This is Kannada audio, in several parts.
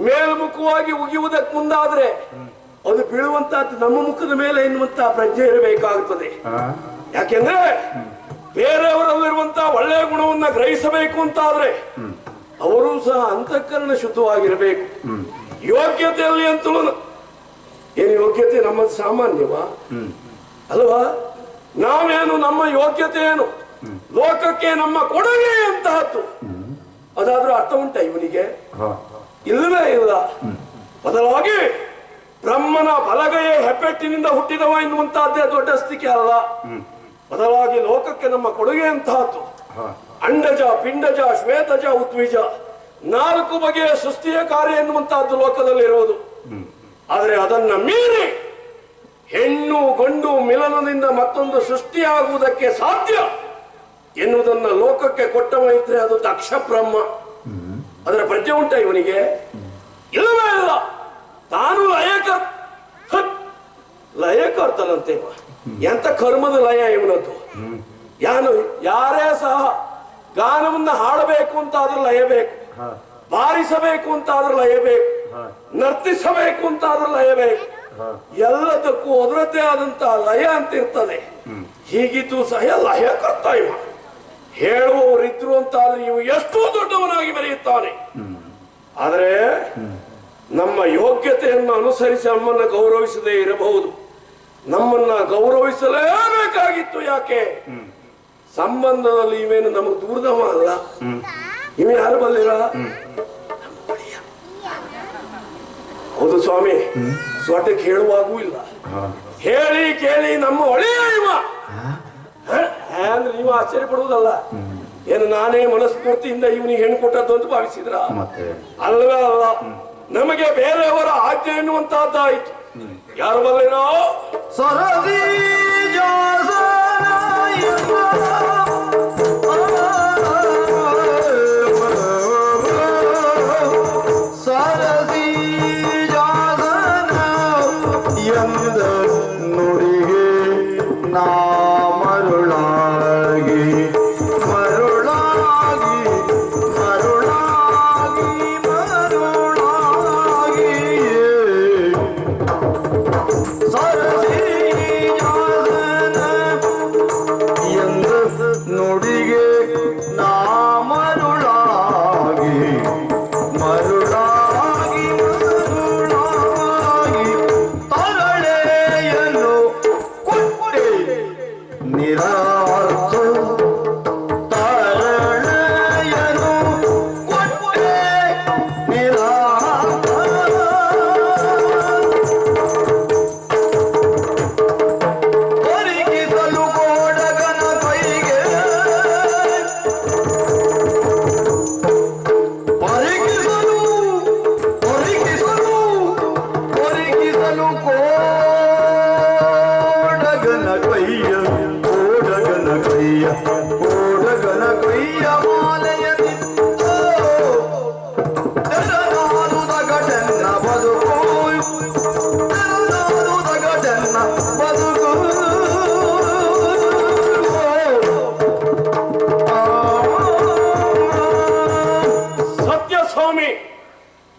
ಮೇಲ್ಮುಖವಾಗಿ ಉಗಿಯುವುದಕ್ಕೆ ಮುಂದಾದ್ರೆ ಅದು ಬೀಳುವಂತಹದ್ದು ನಮ್ಮ ಮುಖದ ಮೇಲೆ ಎನ್ನುವಂತಹ ಪ್ರಜ್ಞೆ ಇರಬೇಕಾಗುತ್ತದೆ. ಯಾಕೆಂದ್ರೆ ಬೇರೆಯವರಲ್ಲಿರುವಂತಹ ಒಳ್ಳೆಯ ಗುಣವನ್ನ ಗ್ರಹಿಸಬೇಕು ಅಂತಾದ್ರೆ ಅವರು ಸಹ ಅಂತಃಕರಣ ಶುದ್ಧವಾಗಿರಬೇಕು. ಯೋಗ್ಯತೆಯಲ್ಲಿ ಅಂತಲೂ ಏನು ಯೋಗ್ಯತೆ ನಮ್ಮದು ಸಾಮಾನ್ಯವಾ ಅಲ್ವಾ? ನಾವೇನು ನಮ್ಮ ಯೋಗ್ಯತೆ ಏನು ಲೋಕಕ್ಕೆ ನಮ್ಮ ಕೊಡುಗೆ ಅಂತಹದ್ದು ಅದಾದ್ರೂ ಅರ್ಥ ಉಂಟ ಇವನಿಗೆ? ಇಲ್ಲವೇ ಇಲ್ಲ. ಬದಲಾಗಿ ಬ್ರಹ್ಮನ ಬಲಗೈಯ ಹೆಬ್ಬೆಟ್ಟಿನಿಂದ ಹುಟ್ಟಿದವ ಎನ್ನುವಂತಹದ್ದೇ ದೊಡ್ಡ ಸ್ಥಿತಿ ಅಲ್ಲ. ಬದಲಾಗಿ ಲೋಕಕ್ಕೆ ನಮ್ಮ ಕೊಡುಗೆ ಅಂತಹದ್ದು ಅಂಡಜ, ಪಿಂಡಜ, ಶ್ವೇತಜ, ಉದ್ವಿಜ 4 ಬಗೆಯ ಸೃಷ್ಟಿಯ ಕಾರ್ಯ ಎನ್ನುವಂತಹದ್ದು ಲೋಕದಲ್ಲಿ ಇರುವುದು. ಆದರೆ ಅದನ್ನ ಮೀರಿ ಹೆಣ್ಣು ಗಂಡು ಮಿಲನದಿಂದ ಮತ್ತೊಂದು ಸೃಷ್ಟಿಯಾಗುವುದಕ್ಕೆ ಸಾಧ್ಯ ಎನ್ನುವುದನ್ನ ಲೋಕಕ್ಕೆ ಕೊಟ್ಟವ ಇದ್ರೆ ಅದು ದಕ್ಷ ಬ್ರಹ್ಮ. ಅದರ ಪ್ರಜ್ಞೆ ಉಂಟ ಇವನಿಗೆ? ಇಲ್ಲವೇ ಇಲ್ಲ. ತಾನು ಲಯಕರ್ತನಂತೆ. ಎಂತ ಕರ್ಮದ ಲಯ ಇವನದ್ದು. ಯಾರೇ ಸಹ ಗಾನವನ್ನ ಹಾಡಬೇಕು ಅಂತ ಆದ್ರೂ ಲಯಬೇಕು, ಬಾರಿಸಬೇಕು ಅಂತ ಆದ್ರೂ ಲಯಬೇಕು, ನರ್ತಿಸಬೇಕು ಅಂತ ಆದ್ರೂ ಲಯಬೇಕು. ಎಲ್ಲದಕ್ಕೂ ಅದರದ್ದೇ ಆದಂತಹ ಲಯ ಅಂತ ಇರ್ತದೆ. ಹೀಗಿದ್ದು ಸಹ ಲಯಕರ್ತ ಇವ. ಹೇಳುವವರಿದ್ರು ಅಂತ ಆದ್ರೆ ಇವು ಎಷ್ಟು ದೊಡ್ಡವನಾಗಿ ಬೆರೆಯುತ್ತಾನೆ. ಆದರೆ ನಮ್ಮ ಯೋಗ್ಯತೆಯನ್ನು ಅನುಸರಿಸಿ ನಮ್ಮನ್ನ ಗೌರವಿಸದೇ ಇರಬಹುದು. ನಮ್ಮನ್ನ ಗೌರವಿಸಲೇಬೇಕಾಗಿತ್ತು. ಯಾಕೆ? ಸಂಬಂಧದಲ್ಲಿ ಇವೇನು ನಮಗೆ ದೂರದವ ಅಲ್ಲ. ಇವ ಯಾರು ಬಲ್ಲಿರ? ಹೌದು ಸ್ವಾಮಿ, ಸ್ವಟಕ್ಕೆ ಹೇಳುವಾಗೂ ಇಲ್ಲ. ಹೇಳಿ ಕೇಳಿ ನಮ್ಮ ಒಳೆಯ ಇವ ಅಂದ್ರೆ ನೀವು ಆಶ್ಚರ್ಯ ಪಡುವುದಲ್ಲ. ಏನು ನಾನೇ ಮನಸ್ಫೂರ್ತಿಯಿಂದ ಇವನಿಗೆ ಹೆಣ್ಣು ಕೊಟ್ಟದ್ದು ಅಂತ ಭಾವಿಸಿದ್ರ? ಅಲ್ವೇ ಅಲ್ಲ. ನಮಗೆ ಬೇರೆಯವರ ಆಜ್ಞೆ ಎನ್ನುವಂತಹದ್ದಾಯಿತು. ಯಾರು ಬಲ್ಲಿರೋ? ಸರದಿ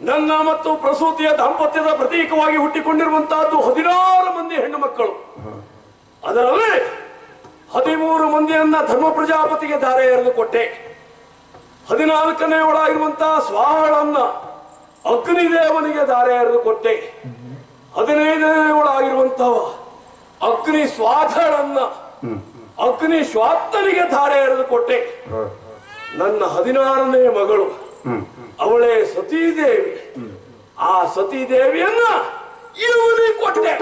ನನ್ನ ಮತ್ತು ಪ್ರಸೂತಿಯ ದಾಂಪತ್ಯದ ಪ್ರತೀಕವಾಗಿ ಹುಟ್ಟಿಕೊಂಡಿರುವಂತಹದ್ದು 16 ಮಂದಿ ಹೆಣ್ಣು ಮಕ್ಕಳು. ಅದರಲ್ಲಿ 13 ಮಂದಿಯನ್ನ ಧರ್ಮ ಪ್ರಜಾಪತಿಗೆ ಧಾರೆ ಎರೆದು ಕೊಟ್ಟೆ. 14ನೇ ಒಳಗಿರುವಂತಹ ಸ್ವಾಹಳನ್ನ ಅಗ್ನಿದೇವನಿಗೆ ಧಾರೆ ಎರೆದು ಕೊಟ್ಟೆ. 15ನೇ ಒಳಗಿರುವಂತಹ ಅಗ್ನಿ ಸ್ವಾಧಳನ್ನ ಅಗ್ನಿ ಶ್ವಾತ್ತನಿಗೆ ಧಾರೆ ಎರೆದು ಕೊಟ್ಟೆ. ನನ್ನ 16ನೇ ಮಗಳು ಅವಳೇ ಸತೀದೇವಿ. ಆ ಸತೀದೇವಿಯನ್ನ ಇವನಿಗೆ ಕೊಟ್ಟೆ.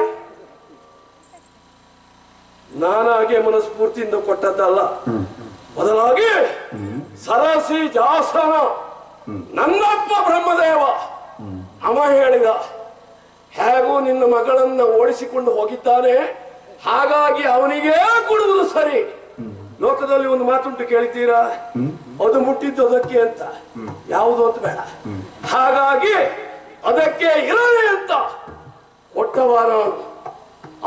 ನಾನಾಗೆ ಮನಸ್ಫೂರ್ತಿಯಿಂದ ಕೊಟ್ಟದ್ದಲ್ಲ. ಬದಲಾಗಿ ಸರಸಿ ಜಾಸನ ನನ್ನಪ್ಪ ಬ್ರಹ್ಮದೇವ ಅವ ಹೇಳಿದ, ಹೇಗೂ ನಿನ್ನ ಮಗಳನ್ನ ಓಡಿಸಿಕೊಂಡು ಹೋಗಿದ್ದಾನೆ, ಹಾಗಾಗಿ ಅವನಿಗೇ ಕೊಡುವುದು ಸರಿ. ಲೋಕದಲ್ಲಿ ಒಂದು ಮಾತುಂಟು, ಕೇಳಿದ್ದೀರಾ? ಅದು ಮುಟ್ಟಿದ್ದು ಅದಕ್ಕೆ ಅಂತ, ಯಾವುದು ಅಂತ ಬೇಡ, ಹಾಗಾಗಿ ಅದಕ್ಕೆ ಇರಲಿ ಅಂತ ಕೊಟ್ಟವ ನಾನು.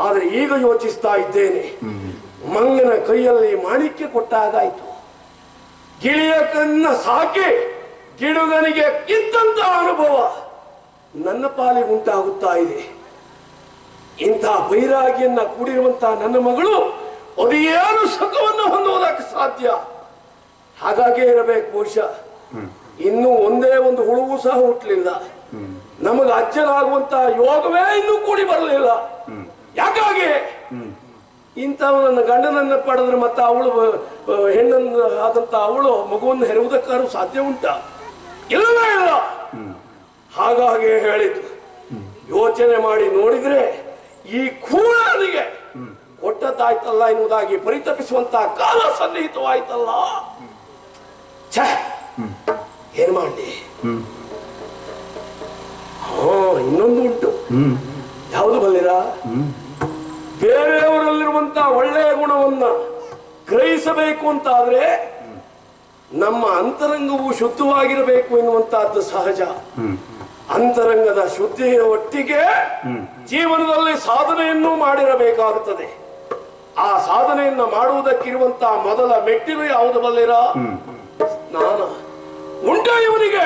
ಆದ್ರೆ ಈಗ ಯೋಚಿಸ್ತಾ ಇದ್ದೇನೆ, ಮಂಗನ ಕೈಯಲ್ಲಿ ಮಾಣಿಕ್ಯ ಕೊಟ್ಟಾಗಾಯ್ತು. ಗಿಳಿಯ ಕನ್ನ ಸಾಕಿ ಗಿಡುಗನಿಗೆ ಕಿತ್ತಂತ ಅನುಭವ ನನ್ನ ಪಾಲಿಗೆ ಉಂಟಾಗುತ್ತಾ ಇದೆ. ಇಂಥ ಬೈರಾಗಿಯನ್ನ ಕೂಡಿರುವಂತಹ ನನ್ನ ಮಗಳು ಅದು ಏನು ಸುಖವನ್ನು ಹೊಂದುವುದಕ್ಕೆ ಸಾಧ್ಯ? ಹಾಗಾಗೇ ಇರಬೇಕು ಬಹುಶಃ. ಇನ್ನೂ ಒಂದೇ ಒಂದು ಹುಳುವು ಸಹ ಹುಟ್ಟಲಿಲ್ಲ. ನಮಗೆ ಅಜ್ಜನಾಗುವಂತಹ ಯೋಗವೇ ಇನ್ನೂ ಕೂಡಿ ಬರಲಿಲ್ಲ. ಯಾಕಾಗಿ ಇಂಥವನನ್ನ ಗಂಡನನ್ನ ಪಡೆದ್ರೆ ಮತ್ತೆ ಅವಳು ಹೆಣ್ಣನ್ನು ಆದಂತ ಅವಳು ಮಗುವನ್ನು ಹೆರುವುದಕ್ಕಾದ್ರೂ ಸಾಧ್ಯ ಉಂಟ? ಇಲ್ಲವೇ ಇಲ್ಲ. ಹಾಗಾಗಿ ಹೇಳಿದ್ದು ಯೋಚನೆ ಮಾಡಿ ನೋಡಿದ್ರೆ ಈ ಕೂಳನಿಗೆ ಕೊಟ್ಟದ್ದಾಯ್ತಲ್ಲ ಎನ್ನುವುದಾಗಿ ಪರಿತಪಿಸುವಂತಹ ಕಾಲ ಸನ್ನಿಹಿತವಾಯ್ತಲ್ಲ. ಛೇ, ಏನ್ ಮಾಡಲಿ? ಇನ್ನೊಂದು ಉಂಟು. ಯಾವುದು ಬಲ್ಲಿರ? ಬೇರೆಯವರಲ್ಲಿರುವಂತಹ ಒಳ್ಳೆಯ ಗುಣವನ್ನ ಗ್ರಹಿಸಬೇಕು ಅಂತಾದ್ರೆ ನಮ್ಮ ಅಂತರಂಗವು ಶುದ್ಧವಾಗಿರಬೇಕು ಎನ್ನುವಂತಹದ್ದು ಸಹಜ. ಅಂತರಂಗದ ಶುದ್ಧಿಯ ಒಟ್ಟಿಗೆ ಜೀವನದಲ್ಲಿ ಸಾಧನೆಯನ್ನು ಮಾಡಿರಬೇಕಾಗುತ್ತದೆ. ಆ ಸಾಧನೆಯನ್ನ ಮಾಡುವುದಕ್ಕಿರುವಂತಹ ಮೊದಲ ಮೆಟ್ಟಿಲು ಯಾವುದು ಬಲ್ಲಿರ? ಸ್ನಾನ. ಉಂಟ ಇವನಿಗೆ?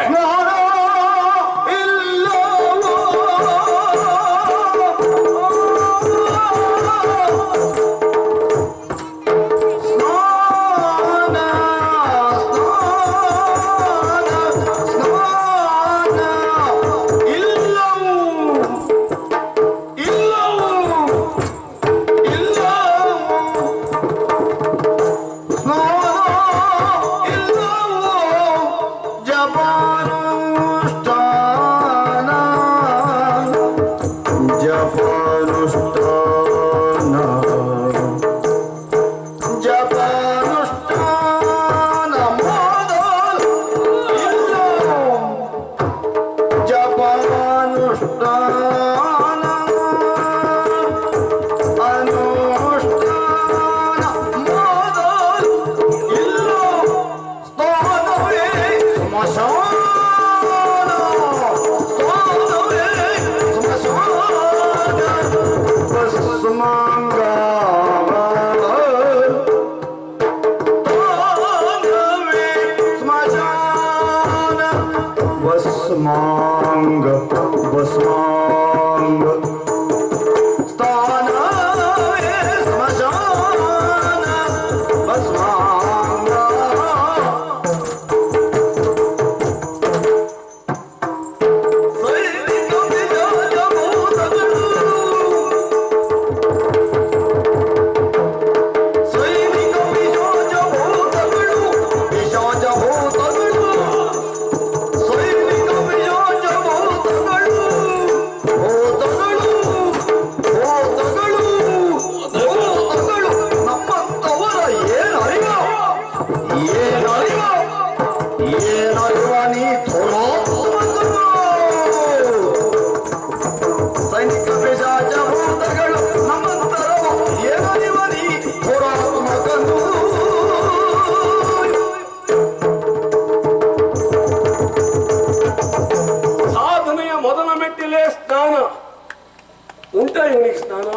ಉಂಟ ಇವನಿಗೆ ಸ್ನಾನ?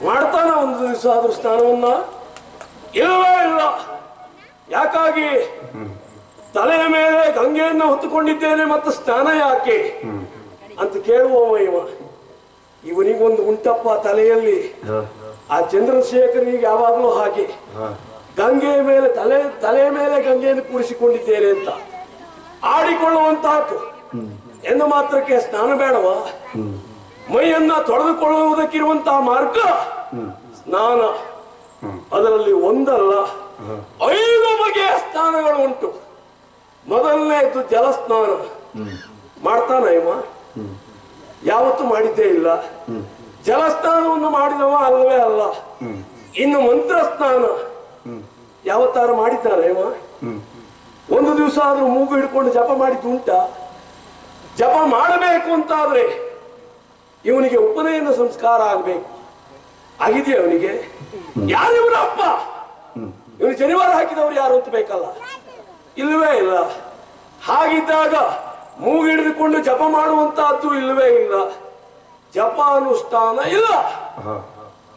ಮಾಡ್ತಾನ ಒಂದು ದಿವಸ ಆದ್ರೂ ಸ್ನಾನವನ್ನ? ಇಲ್ಲವೇ ಇಲ್ಲ. ಯಾಕಾಗಿ? ತಲೆಯ ಮೇಲೆ ಗಂಗೆಯನ್ನ ಹೊತ್ತುಕೊಂಡಿದ್ದೇನೆ ಮತ್ತು ಸ್ನಾನ ಯಾಕೆ ಅಂತ ಕೇಳುವವ ಇವ. ಇವನಿಗೊಂದು ಉಂಟಪ್ಪ ತಲೆಯಲ್ಲಿ. ಆ ಚಂದ್ರಶೇಖರನಿಗೆ ಯಾವಾಗಲೂ ಹಾಗೆ ಗಂಗೆಯ ಮೇಲೆ ತಲೆಯ ಮೇಲೆ ಗಂಗೆಯನ್ನು ಕೂರಿಸಿಕೊಂಡಿದ್ದೇನೆ ಅಂತ ಆಡಿಕೊಳ್ಳುವಂತಾತು. ಎಂದು ಮಾತ್ರಕ್ಕೆ ಸ್ನಾನ ಬೇಡವ? ಮೈಯನ್ನ ತೊಳೆದುಕೊಳ್ಳುವುದಕ್ಕಿರುವಂತಹ ಮಾರ್ಗ ಸ್ನಾನ. ಅದರಲ್ಲಿ ಒಂದಲ್ಲ 5 ಬಗೆಯ ಸ್ನಾನಗಳು ಉಂಟು. ಮೊದಲನೇದು ಜಲಸ್ನಾನ. ಮಾಡ್ತಾನ ಇವ? ಯಾವತ್ತೂ ಮಾಡಿದ್ದೇ ಇಲ್ಲ. ಜಲಸ್ನಾನವನ್ನು ಮಾಡಿದವ ಅಲ್ಲವೇ ಅಲ್ಲ. ಇನ್ನು ಮಂತ್ರ ಸ್ನಾನ ಯಾವತ್ತಾರು ಮಾಡಿದ್ದಾನೆ ಇವ? ಒಂದು ದಿವಸ ಆದ್ರೂ ಮೂಗು ಹಿಡ್ಕೊಂಡು ಜಪ ಮಾಡಿದ್ದು ಉಂಟ? ಜಪ ಮಾಡಬೇಕು ಅಂತಾದ್ರೆ ಇವನಿಗೆ ಉಪನಯನ ಸಂಸ್ಕಾರ ಆಗಬೇಕು. ಆಗಿದೆಯಾ ಅವನಿಗೆ? ಯಾರಿವರ ಅಪ್ಪ? ಇವನು ಶನಿವಾರ ಹಾಕಿದವರು ಯಾರು ಅಂತ ಬೇಕಲ್ಲ? ಇಲ್ಲವೇ ಇಲ್ಲ. ಹಾಗಿದ್ದಾಗ ಮೂಗು ಹಿಡಿದುಕೊಂಡು ಜಪ ಮಾಡುವಂತಹದ್ದು ಇಲ್ಲವೇ ಇಲ್ಲ. ಜಪ ಅನುಷ್ಠಾನ ಇಲ್ಲ.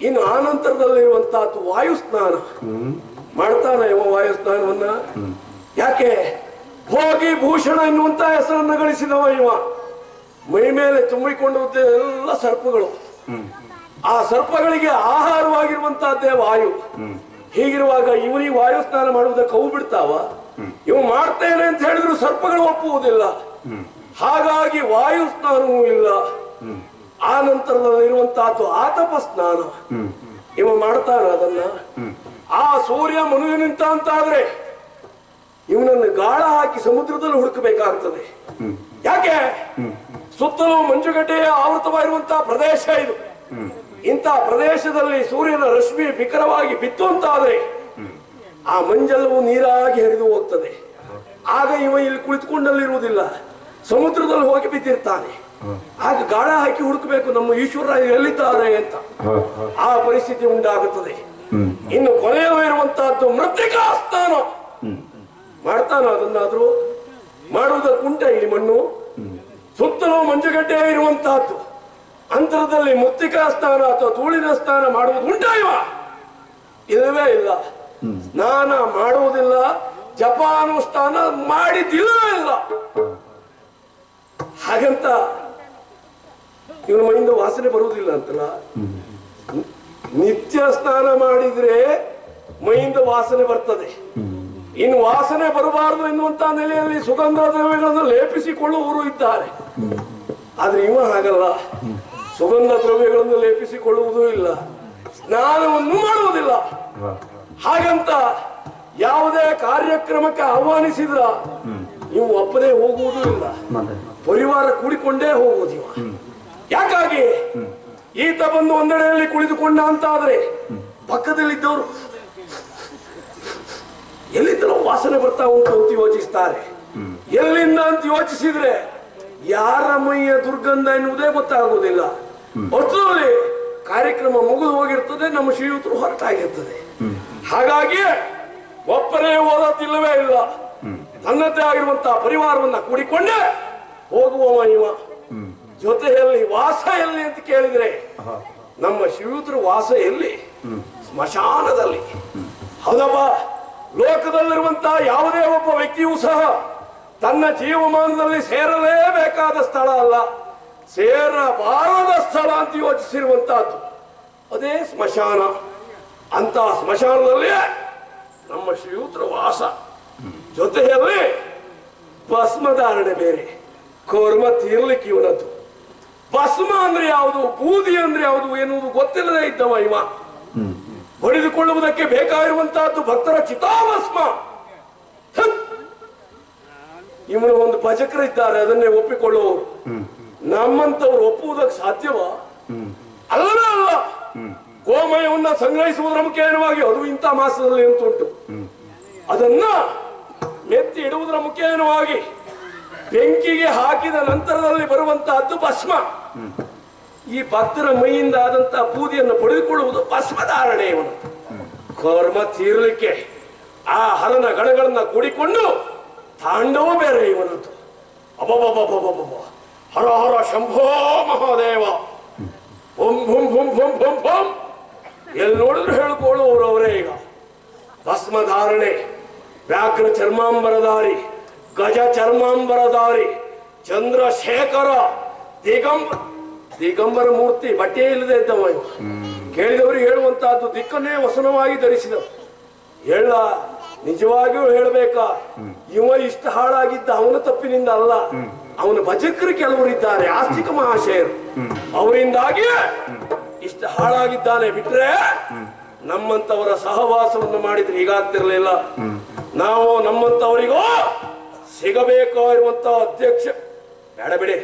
ಇನ್ನು ಆನಂತರದಲ್ಲಿರುವಂತಹದ್ದು ವಾಯುಸ್ನಾನ. ಮಾಡ್ತಾನ ಇವ ವಾಯುಸ್ನಾನವನ್ನ? ಯಾಕೆ? ಭೋಗಿ ಭೂಷಣ ಎನ್ನುವಂತ ಹೆಸರನ್ನು ಗಳಿಸಿದವ ಇವ. ಮೈ ಮೇಲೆ ತುಂಬಿಕೊಂಡು ಎಲ್ಲ ಸರ್ಪಗಳು. ಆ ಸರ್ಪಗಳಿಗೆ ಆಹಾರವಾಗಿರುವಂತಹದ್ದೇ ವಾಯು. ಹೀಗಿರುವಾಗ ಇವನಿಗೆ ವಾಯು ಸ್ನಾನ ಮಾಡುವುದಕ್ಕೆ ಅವು ಬಿಡ್ತಾವ? ಇವು ಮಾಡ್ತೇನೆ ಅಂತ ಹೇಳಿದ್ರು ಸರ್ಪಗಳು ಒಪ್ಪುವುದಿಲ್ಲ. ಹಾಗಾಗಿ ವಾಯು ಸ್ನಾನವೂ ಇಲ್ಲ. ಆ ನಂತರದಲ್ಲಿರುವಂತಹದ್ದು ಆತಪ ಸ್ನಾನ. ಇವ ಮಾಡ್ತಾನ ಅದನ್ನ. ಆ ಸೂರ್ಯ ಮುಳುಗಿ ನಿಂತ ಅಂತಾದ್ರೆ ಇವನನ್ನು ಗಾಳ ಹಾಕಿ ಸಮುದ್ರದಲ್ಲಿ ಹುಡುಕಬೇಕಾಗ್ತದೆ. ಯಾಕೆ? ಸುತ್ತಲೂ ಮಂಜುಗಡ್ಡೆಯ ಆವೃತವಾಗಿರುವಂತಹ ಪ್ರದೇಶ ಇದು. ಇಂತಹ ಪ್ರದೇಶದಲ್ಲಿ ಸೂರ್ಯನ ರಶ್ಮಿ ಬಿಕರವಾಗಿ ಬಿತ್ತು ಅಂತಾದ್ರೆ ಆ ಮಂಜಲ್ಲವೂ ನೀರಾಗಿ ಹರಿದು ಹೋಗ್ತದೆ. ಆಗ ಇವ ಇಲ್ಲಿ ಕುಳಿತುಕೊಂಡಲ್ಲಿರುವುದಿಲ್ಲ, ಸಮುದ್ರದಲ್ಲಿ ಹೋಗಿ ಬಿದ್ದಿರ್ತಾನೆ. ಆಗ ಗಾಳ ಹಾಕಿ ಹುಡುಕಬೇಕು ನಮ್ಮ ಈಶ್ವರ ಎಲ್ಲಿದ್ದಾರೆ ಅಂತ. ಆ ಪರಿಸ್ಥಿತಿ ಉಂಟಾಗುತ್ತದೆ. ಇನ್ನು ಕೊನೆಯಲ್ಲಿರುವಂತಹದ್ದು ಮೃತ್ತಿಕಾ ಸ್ನಾನ. ಮಾಡ್ತಾನ ಅದನ್ನಾದ್ರೂ? ಮಾಡುವುದಕ್ಕುಂಟ ಇಲ್ಲಿ ಮಣ್ಣು? ಸುತ್ತಲೂ ಮಂಜುಗಡ್ಡೆ ಇರುವಂತಹದ್ದು ಅಂತರದಲ್ಲಿ ಮೃತ್ತಿಕಾ ಸ್ನಾನ ಅಥವಾ ಧೂಳಿನ ಸ್ನಾನ ಮಾಡುವುದು ಉಂಟ ಇವ? ಇಲ್ಲವೇ ಇಲ್ಲ. ಸ್ನಾನ ಮಾಡುವುದಿಲ್ಲ, ಜಪಾನುಷ್ಠಾನ ಮಾಡಿದಿಲ್ಲವೇ ಇಲ್ಲ. ಹಾಗಂತ ಇವನ ಮೈಯಿಂದ ವಾಸನೆ ಬರುವುದಿಲ್ಲ ಅಂತಲ್ಲ. ನಿತ್ಯ ಸ್ನಾನ ಮಾಡಿದ್ರೆ ಮೈಯಿಂದ ವಾಸನೆ ಬರ್ತದೆ. ಇನ್ನು ವಾಸನೆ ಬರಬಾರದು ಎನ್ನುವಂತ ನೆಲೆಯಲ್ಲಿ ಸುಗಂಧ ದ್ರವ್ಯಗಳನ್ನು ಲೇಪಿಸಿಕೊಳ್ಳುವವರು ಇದ್ದಾರೆ. ಆದ್ರೆ ಇವ ಹಾಗಲ್ಲ, ಸುಗಂಧ ದ್ರವ್ಯಗಳನ್ನು ಲೇಪಿಸಿಕೊಳ್ಳುವುದೂ ಇಲ್ಲ, ಸ್ನಾನವನ್ನು ಮಾಡುವುದಿಲ್ಲ. ಹಾಗಂತ ಯಾವುದೇ ಕಾರ್ಯಕ್ರಮಕ್ಕೆ ಆಹ್ವಾನಿಸಿದ್ರ ಇವು ಒಪ್ಪದೆ ಹೋಗುವುದೂ ಇಲ್ಲ, ಪರಿವಾರ ಕೂಡಿಕೊಂಡೇ ಹೋಗುವುದು ಇವ. ಯಾಕಾಗಿ ಈತ ಬಂದು ಒಂದೆಡೆಯಲ್ಲಿ ಕುಳಿತುಕೊಂಡ ಅಂತಾದ್ರೆ ಪಕ್ಕದಲ್ಲಿದ್ದವರು ಎಲ್ಲಿಂದಲೋ ವಾಸನೆ ಬರ್ತಾ ಉಂಟು ಅಂತ ಯೋಚಿಸ್ತಾರೆ. ಎಲ್ಲಿಂದ ಅಂತ ಯೋಚಿಸಿದ್ರೆ ಯಾರ ಮೈಯ ದುರ್ಗಂಧ ಎನ್ನುವುದೇ ಗೊತ್ತಾಗುವುದಿಲ್ಲ. ಒಟ್ಟಲ್ಲಿ ಕಾರ್ಯಕ್ರಮ ಮುಗಿದು ಹೋಗಿರ್ತದೆ, ನಮ್ಮ ಶ್ರೀಯುತರು ಹೊರಟಾಗಿರ್ತದೆ. ಹಾಗಾಗಿ ಒಬ್ಬರೇ ಓದೋದಿಲ್ಲವೇ ಇಲ್ಲ, ತನ್ನದೇ ಆಗಿರುವಂತಹ ಪರಿವಾರವನ್ನ ಕೂಡಿಕೊಂಡೇ ಹೋಗುವವ ಇವ. ಜೊತೆಯಲ್ಲಿ ವಾಸ ಎಲ್ಲಿ ಅಂತ ಕೇಳಿದ್ರೆ ನಮ್ಮ ಶ್ರೀಯುತರ ವಾಸ ಎಲ್ಲಿ? ಸ್ಮಶಾನದಲ್ಲಿ. ಹೌದಪ್ಪ, ಲೋಕದಲ್ಲಿರುವಂತಹ ಯಾವುದೇ ಒಬ್ಬ ವ್ಯಕ್ತಿಯೂ ಸಹ ತನ್ನ ಜೀವಮಾನದಲ್ಲಿ ಸೇರಲೇಬೇಕಾದ ಸ್ಥಳ ಅಲ್ಲ, ಸೇರಬಾರದ ಸ್ಥಳ ಅಂತ ಯೋಚಿಸಿರುವಂತಹದ್ದು ಅದೇ ಸ್ಮಶಾನ. ಅಂತ ಸ್ಮಶಾನದಲ್ಲಿ ನಮ್ಮ ಶ್ರೀಯುತರ ವಾಸ. ಜೊತೆಯಲ್ಲಿ ಭಸ್ಮಧಾರಣೆ ಬೇರೆ, ಕರ್ಮ ತೀರ್ಲಿಕ್ಕೆ ಇವನದ್ದು. ಭಸ್ಮ ಅಂದ್ರೆ ಯಾವುದು, ಬೂದಿ ಅಂದ್ರೆ ಯಾವುದು ಎನ್ನುವುದು ಗೊತ್ತಿಲ್ಲದೆ ಇದ್ದವ ಇವ. ಹೊಡೆದುಕೊಳ್ಳುವುದಕ್ಕೆ ಬೇಕಾಗಿರುವಂತಹದ್ದು ಭಕ್ತರ ಚಿತಾಭಸ್ಮ. ಇವನು ಒಂದು ಭಜಕರಿದ್ದಾರೆ, ಅದನ್ನೇ ಒಪ್ಪಿಕೊಳ್ಳುವವರು. ನಮ್ಮಂತವ್ರು ಒಪ್ಪುವುದಕ್ಕೆ ಸಾಧ್ಯವ? ಅಲ್ಲವೇ ಅಲ್ಲ. ಗೋಮಯವನ್ನ ಸಂಗ್ರಹಿಸುವುದರ ಮುಖೇನವಾಗಿ, ಅದು ಇಂಥ ಮಾಸದಲ್ಲಿ ಅಂತುಂಟು, ಅದನ್ನ ಮೆತ್ತಿ ಇಡುವುದರ ಮುಖೇನವಾಗಿ ಬೆಂಕಿಗೆ ಹಾಕಿದ ನಂತರದಲ್ಲಿ ಬರುವಂತಹದ್ದು ಭಸ್ಮ. ಈ ಭಕ್ತರ ಮೈಯಿಂದ ಆದಂತಹ ಬೂದಿಯನ್ನು ಪಡೆದುಕೊಳ್ಳುವುದು ಭಸ್ಮಧಾರಣೆ. ಇವನು ಕರ್ಮ ತೀರ್ಲಿಕ್ಕೆ ಆ ಹರನ ಗಣಗಳನ್ನ ಕೂಡಿಕೊಂಡು ತಾಂಡವ ಬೇರೆ ಇವನದ್ದು. ಅಬಬಬಬಬಬ, ಹರ ಹರ ಶಂಭೋ ಮಹಾದೇವ, ಓಂ ಭೂಂ ಭೂಂ ಭೂಂ ಭೂಂ ಭೂಂ. ಎಲ್ಲಿ ನೋಡಿದ್ರು ಹೇಳಿಕೊಳ್ಳುವವರು ಅವರೇ. ಈಗ ಭಸ್ಮಧಾರಣೆ, ವ್ಯಾಘ್ರ ಚರ್ಮಾಂಬರಧಾರಿ, ಗಜ ಚರ್ಮಾಂಬರಧಾರಿ, ಚಂದ್ರಶೇಖರ, ದಿಗಂಬರ ಮೂರ್ತಿ, ಬಟ್ಟೆ ಇಲ್ಲದೆ ಇದ್ದವ. ಕೇಳಿದವರಿಗೆ ಹೇಳುವಂತಹದ್ದು ದಿಕ್ಕನ್ನೇ ವಸನವಾಗಿ ಧರಿಸಿದವ. ಹೇಳ, ನಿಜವಾಗಿಯೂ ಹೇಳಬೇಕಾ, ಇವ ಇಷ್ಟ ಹಾಳಾಗಿದ್ದ ಅವನ ತಪ್ಪಿನಿಂದ ಅಲ್ಲ, ಅವನ ಭಜಕರು ಕೆಲವರು ಇದ್ದಾರೆ, ಆಸ್ತಿಕ ಮಹಾಶಯರು, ಅವರಿಂದಾಗಿ ಇಷ್ಟ ಹಾಳಾಗಿದ್ದಾನೆ. ಬಿಟ್ರೆ ನಮ್ಮಂತವರ ಸಹವಾಸವನ್ನು ಮಾಡಿದ್ರೆ ಹೀಗಾಗ್ತಿರ್ಲಿಲ್ಲ. ನಾವು ನಮ್ಮಂತವರಿಗೂ ಸಿಗಬೇಕಾಗಿರುವಂತ ಅಧ್ಯಕ್ಷ ಬೇಡ ಬಿಡಿ,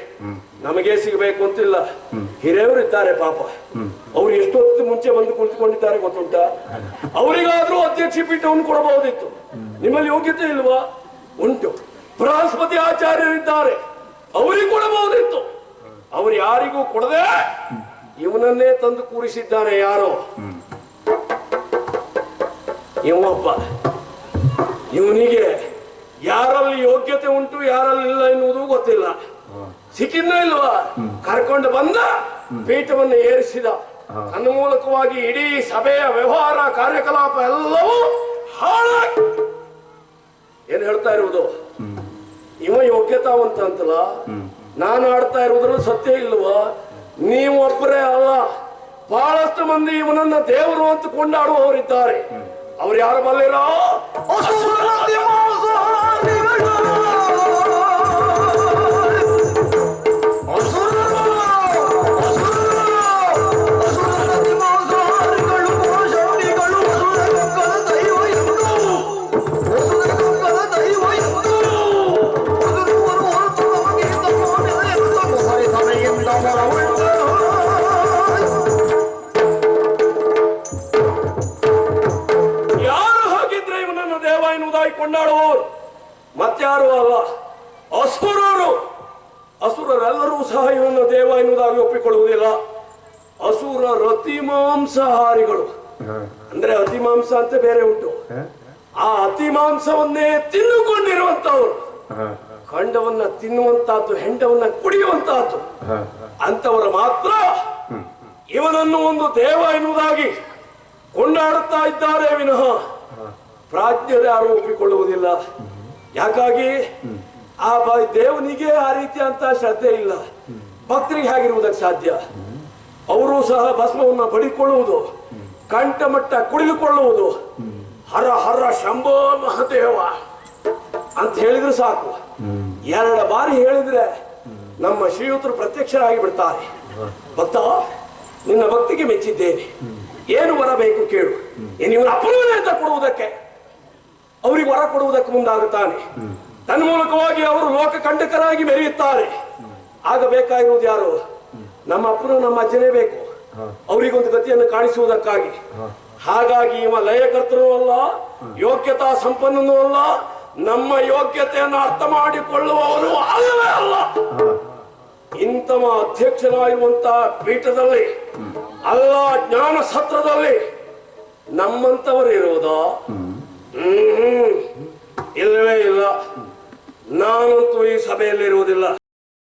ನಮಗೆ ಸಿಗಬೇಕು ಅಂತಿಲ್ಲ. ಹಿರಿಯವರು ಇದ್ದಾರೆ ಪಾಪ, ಅವ್ರು ಎಷ್ಟೊತ್ತು ಮುಂಚೆ ಬಂದು ಕುಳಿತುಕೊಂಡಿದ್ದಾರೆ ಗೊತ್ತುಂಟ. ಅವರಿಗಾದ್ರೂ ಅಧ್ಯಕ್ಷ ಪೀಠವನ್ನು ಕೊಡಬಹುದಿತ್ತು. ನಿಮ್ಮಲ್ಲಿ ಯೋಗ್ಯತೆ ಇಲ್ವಾ? ಉಂಟು. ಬೃಹಸ್ಪತಿ ಆಚಾರ್ಯರಿದ್ದಾರೆ, ಅವರಿಗೆ ಕೊಡಬಹುದಿತ್ತು. ಅವ್ರು ಯಾರಿಗೂ ಕೊಡದೆ ಇವನನ್ನೇ ತಂದು ಕೂರಿಸಿದ್ದಾನೆ. ಯಾರೋ ಇವಪ್ಪ, ಇವನಿಗೆ ಯಾರಲ್ಲಿ ಯೋಗ್ಯತೆ ಉಂಟು ಯಾರಲ್ಲಿ ಇಲ್ಲ ಎನ್ನುವುದು ಗೊತ್ತಿಲ್ಲ. ಸಿಕ್ಕಿದ್ನ ಇಲ್ವಾ? ಕರ್ಕೊಂಡು ಬಂದ, ಪೀಠವನ್ನು ಏರಿಸಿದ. ತನ್ನ ಮೂಲಕವಾಗಿ ಇಡೀ ಸಭೆಯ ವ್ಯವಹಾರ ಕಾರ್ಯಕಲಾಪ ಎಲ್ಲವೂ ಹಾಳಾಗಿ. ಏನ್ ಹೇಳ್ತಾ ಇರುವುದು? ಇವ ಯೋಗ್ಯತಾವಂತ ಅಂತಲ್ಲ, ನಾನು ಆಡ್ತಾ ಇರುವುದ್ರಲ್ಲಿ ಸತ್ಯ ಇಲ್ವಾ? ನೀವು ಒಬ್ಬರೇ ಅಲ್ಲ, ಬಹಳಷ್ಟು ಮಂದಿ ಇವನನ್ನ ದೇವರು ಅಂತ ಕೊಂಡಾಡುವವರಿದ್ದಾರೆ. ಅವ್ರು ಯಾರು ಬಲ್ಲಿರೋ? ಕೊಂಡಾಡುವವರು ಮತ್ತಾರು ಅಲ್ಲ, ಅಸುರರು. ಅಸುರರೆಲ್ಲರೂ ಸಹ ಇವನ್ನ ದೇವ ಎನ್ನುವುದಾಗಿ ಒಪ್ಪಿಕೊಳ್ಳುವುದಿಲ್ಲ. ಅಸುರರು ಅತಿಮಾಂಸಾಹಾರಿಗಳು. ಅಂದ್ರೆ ಅತಿಮಾಂಸ ಅಂತ ಬೇರೆ ಉಂಟು. ಆ ಅತಿಮಾಂಸವನ್ನೇ ತಿನ್ನುಕೊಂಡಿರುವಂತವ್ರು, ಖಂಡವನ್ನ ತಿನ್ನುವಂತಹದ್ದು, ಹೆಂಡವನ್ನ ಕುಡಿಯುವಂತಹದ್ದು ಅಂತವರು ಮಾತ್ರ ಇವನನ್ನು ಒಂದು ದೇವ ಎನ್ನುವುದಾಗಿ ಕೊಂಡಾಡುತ್ತಾ ಇದ್ದಾರೆ ವಿನಃ ಪ್ರಾಜ್ಞರು ಯಾರು ಒಪ್ಪಿಕೊಳ್ಳುವುದಿಲ್ಲ. ಯಾಕಾಗಿ ಆ ದೇವನಿಗೆ ಆ ರೀತಿಯಂತ ಶ್ರದ್ಧೆ ಇಲ್ಲ. ಭಕ್ತರಿಗೆ ಹೇಗಿರುವುದಕ್ಕೆ ಸಾಧ್ಯ? ಅವರು ಸಹ ಭಸ್ಮವನ್ನು ಬಡಿಕೊಳ್ಳುವುದು, ಕಂಠಮಟ್ಟ ಕುಡಿದುಕೊಳ್ಳುವುದು, ಹರ ಹರ ಶಂಭೋ ಮಹದೇವ ಅಂತ ಹೇಳಿದ್ರೆ ಸಾಕು. 2 ಬಾರಿ ಹೇಳಿದ್ರೆ ನಮ್ಮ ಶ್ರೀಯುತರು ಪ್ರತ್ಯಕ್ಷರಾಗಿ ಬಿಡ್ತಾರೆ. ಭಕ್ತ, ನಿನ್ನ ಭಕ್ತಿಗೆ ಮೆಚ್ಚಿದ್ದೇನೆ, ಏನು ವರ ಬೇಕು ಕೇಳು. ಇವನ ಅಪ್ಪನೇ ಅಂತ ಕೊಡುವುದಕ್ಕೆ, ಅವರಿಗೆ ವರ ಕೊಡುವುದಕ್ಕೆ ಮುಂದಾಗುತ್ತಾನೆ. ತನ್ಮೂಲಕವಾಗಿ ಅವರು ಲೋಕ ಕಂಟಕರಾಗಿ ಮೆರೆಯುತ್ತಾರೆ. ಆಗ ಬೇಕಾಗಿರುವುದು ಯಾರು? ನಮ್ಮ ಅಪ್ಪನು ನಮ್ಮ ಅಜ್ಜನೇ ಬೇಕು, ಅವರಿಗೊಂದು ಗತಿಯನ್ನು ಕಾಣಿಸುವುದಕ್ಕಾಗಿ. ಹಾಗಾಗಿ ಇವ ಲಯಕರ್ತನೂ ಅಲ್ಲ, ಯೋಗ್ಯತಾ ಸಂಪನ್ನನೂ ಅಲ್ಲ, ನಮ್ಮ ಯೋಗ್ಯತೆಯನ್ನು ಅರ್ಥ ಮಾಡಿಕೊಳ್ಳುವವರು ಅಲ್ಲವೇ ಅಲ್ಲ. ಇಂತಹ ಅಧ್ಯಕ್ಷನಾಗಿರುವಂತಹ ಪೀಠದಲ್ಲಿ ಅಲ್ಲ, ಜ್ಞಾನ ಸತ್ರದಲ್ಲಿ ನಮ್ಮಂತವರು ಇರುವುದಾ? ಇಲ್ಲವೇ ಇಲ್ಲ. ನಾನಂತೂ ಈ ಸಭೆಯಲ್ಲಿ ಇರುವುದಿಲ್ಲ.